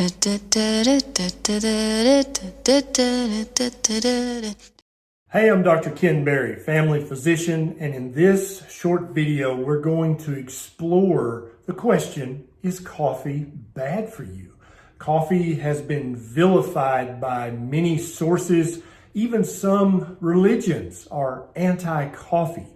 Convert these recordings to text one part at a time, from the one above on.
Hey, I'm Dr. Ken Berry, family physician, and in this short video, we're going to explore the question, is coffee bad for you? Coffee has been vilified by many sources. Even some religions are anti-coffee.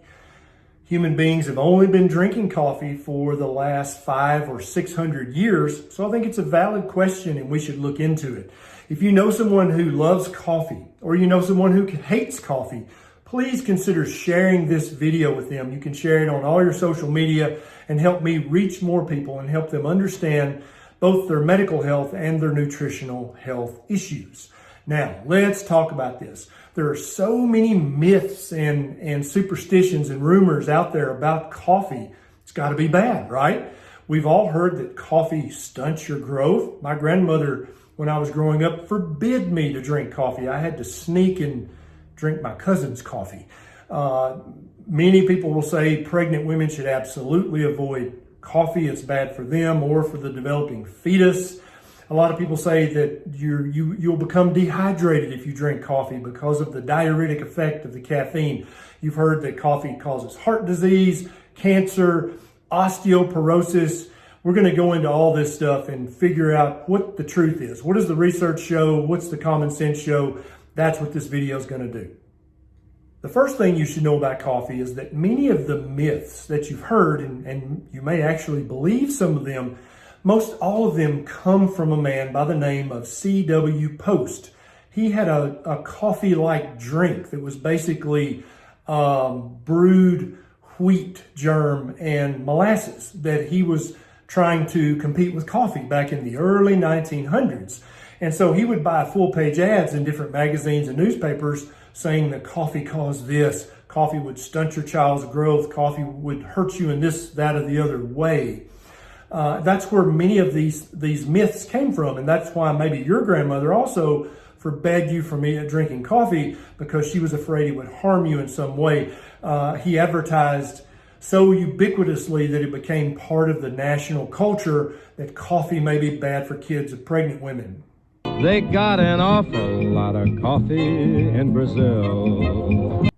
Human beings have only been drinking coffee for the last 500 or 600 years, so I think it's a valid question and we should look into it. If you know someone who loves coffee or you know someone who hates coffee, please consider sharing this video with them. You can share it on all your social media and help me reach more people and help them understand both their medical health and their nutritional health issues. Now, let's talk about this. There are so many myths and superstitions and rumors out there about coffee. It's got to be bad, right? We've all heard that coffee stunts your growth. My grandmother, when I was growing up, forbid me to drink coffee. I had to sneak and drink my cousin's coffee. Many people will say pregnant women should absolutely avoid coffee. It's bad for them or for the developing fetus. A lot of people say that you'll become dehydrated if you drink coffee because of the diuretic effect of the caffeine. You've heard that coffee causes heart disease, cancer, osteoporosis. We're going to go into all this stuff and figure out what the truth is. What does the research show? What's the common sense show? That's what this video is going to do. The first thing you should know about coffee is that many of the myths that you've heard, and you may actually believe some of them, most all of them come from a man by the name of C.W. Post. He had a coffee-like drink that was basically brewed wheat germ and molasses that he was trying to compete with coffee back in the early 1900s. And so he would buy full-page ads in different magazines and newspapers saying that coffee caused this, coffee would stunt your child's growth, coffee would hurt you in this, that, or the other way. That's where many of these myths came from, and that's why maybe your grandmother also forbade you from drinking coffee because she was afraid it would harm you in some way. He advertised so ubiquitously that it became part of the national culture that coffee may be bad for kids of pregnant women. They got an awful lot of coffee in Brazil.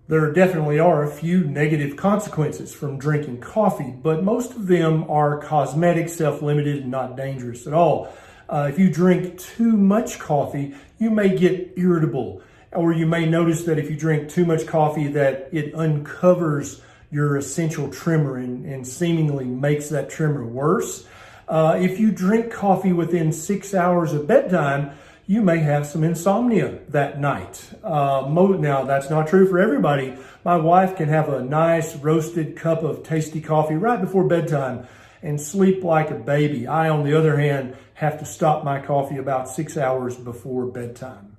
There definitely are a few negative consequences from drinking coffee, but most of them are cosmetic, self-limited, and not dangerous at all. If you drink too much coffee, you may get irritable, or you may notice that if you drink too much coffee that it uncovers your essential trimmer and seemingly makes that trimmer worse. If you drink coffee within 6 hours of bedtime, you may have some insomnia that night. Now, that's not true for everybody. My wife can have a nice roasted cup of tasty coffee right before bedtime and sleep like a baby. I, on the other hand, have to stop my coffee about 6 hours before bedtime.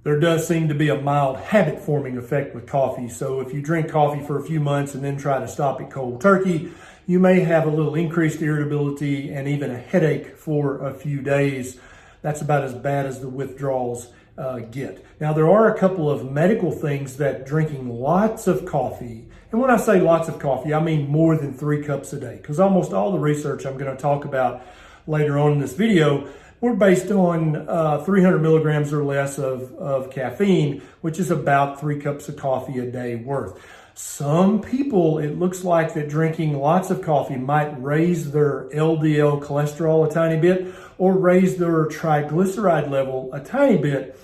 There does seem to be a mild habit-forming effect with coffee, so if you drink coffee for a few months and then try to stop it cold turkey, you may have a little increased irritability and even a headache for a few days. That's about as bad as the withdrawals get. Now, there are a couple of medical things that drinking lots of coffee, and when I say lots of coffee, I mean more than 3 cups a day, because almost all the research I'm going to talk about later on in this video were based on 300 milligrams or less of caffeine, which is about 3 cups of coffee a day worth. Some people, it looks like that drinking lots of coffee might raise their LDL cholesterol a tiny bit or raise their triglyceride level a tiny bit.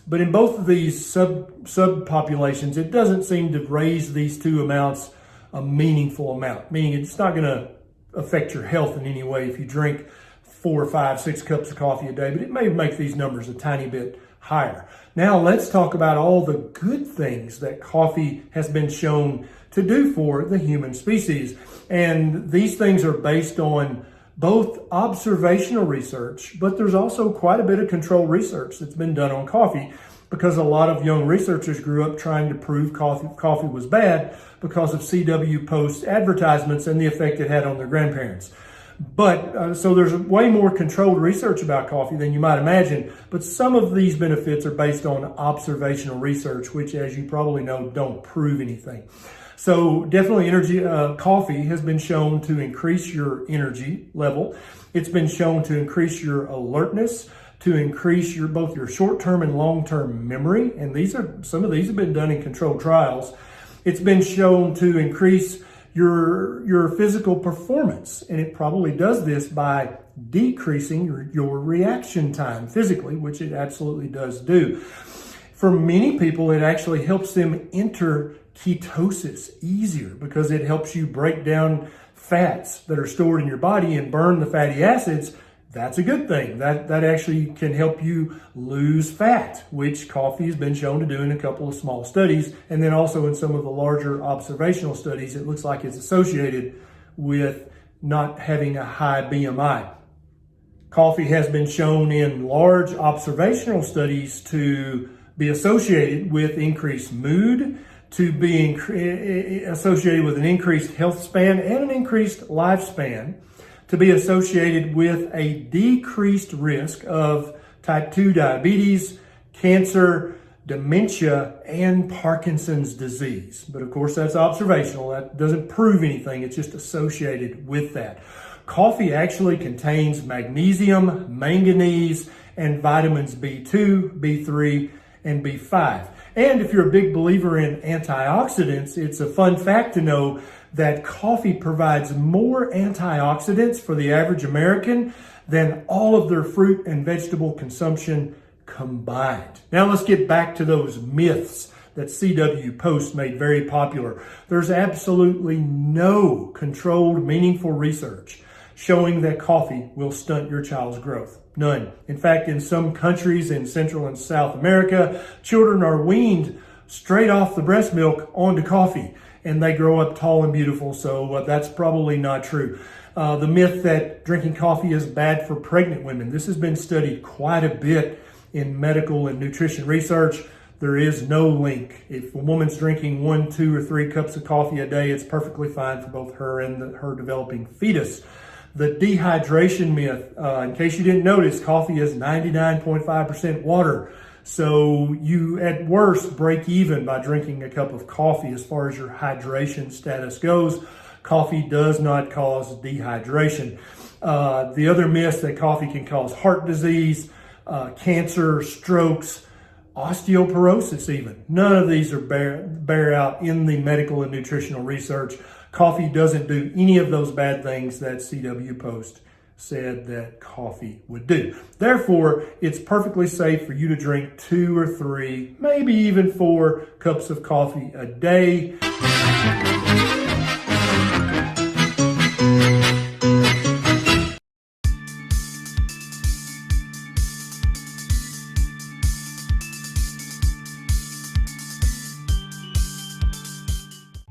But in both of these subpopulations, it doesn't seem to raise these two amounts a meaningful amount, meaning it's not going to affect your health in any way if you drink 4, 5, 6 cups of coffee a day, but it may make these numbers a tiny bit higher. Now let's talk about all the good things that coffee has been shown to do for the human species. And these things are based on both observational research, but there's also quite a bit of controlled research that's been done on coffee because a lot of young researchers grew up trying to prove coffee was bad because of C.W. Post's advertisements and the effect it had on their grandparents. But so there's way more controlled research about coffee than you might imagine. But some of these benefits are based on observational research, which, as you probably know, don't prove anything. So definitely coffee has been shown to increase your energy level. It's been shown to increase your alertness, to increase both your short-term and long-term memory. And some of these have been done in controlled trials. It's been shown to increase your physical performance. And it probably does this by decreasing your reaction time physically, which it absolutely does do. For many people, it actually helps them enter ketosis easier because it helps you break down fats that are stored in your body and burn the fatty acids. That's a good thing. That actually can help you lose fat, which coffee has been shown to do in a couple of small studies. And then also in some of the larger observational studies, it looks like it's associated with not having a high BMI. Coffee has been shown in large observational studies to be associated with increased mood, to be associated with an increased health span and an increased lifespan, to be associated with a decreased risk of type 2 diabetes, cancer, dementia, and Parkinson's disease. But of course, that's observational. That doesn't prove anything. It's just associated with that. Coffee actually contains magnesium, manganese, and vitamins B2, B3, and B5. And if you're a big believer in antioxidants, it's a fun fact to know that coffee provides more antioxidants for the average American than all of their fruit and vegetable consumption combined. Now let's get back to those myths that CW Post made very popular. There's absolutely no controlled, meaningful research showing that coffee will stunt your child's growth. None. In fact, in some countries in Central and South America, children are weaned straight off the breast milk onto coffee, and they grow up tall and beautiful, so that's probably not true. The myth that drinking coffee is bad for pregnant women, this has been studied quite a bit in medical and nutrition research. There is no link. If a woman's drinking 1, 2, or 3 cups of coffee a day, it's perfectly fine for both her and her developing fetus. The dehydration myth, in case you didn't notice, coffee is 99.5% water. So you, at worst, break even by drinking a cup of coffee as far as your hydration status goes. Coffee does not cause dehydration. The other myth that coffee can cause heart disease, cancer, strokes, osteoporosis even. None of these are bear out in the medical and nutritional research. Coffee doesn't do any of those bad things that CW Post said that coffee would do. Therefore, it's perfectly safe for you to drink 2 or 3, maybe even 4 cups of coffee a day.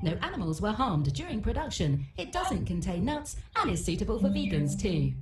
No animals were harmed during production. It doesn't contain nuts and is suitable for vegans too.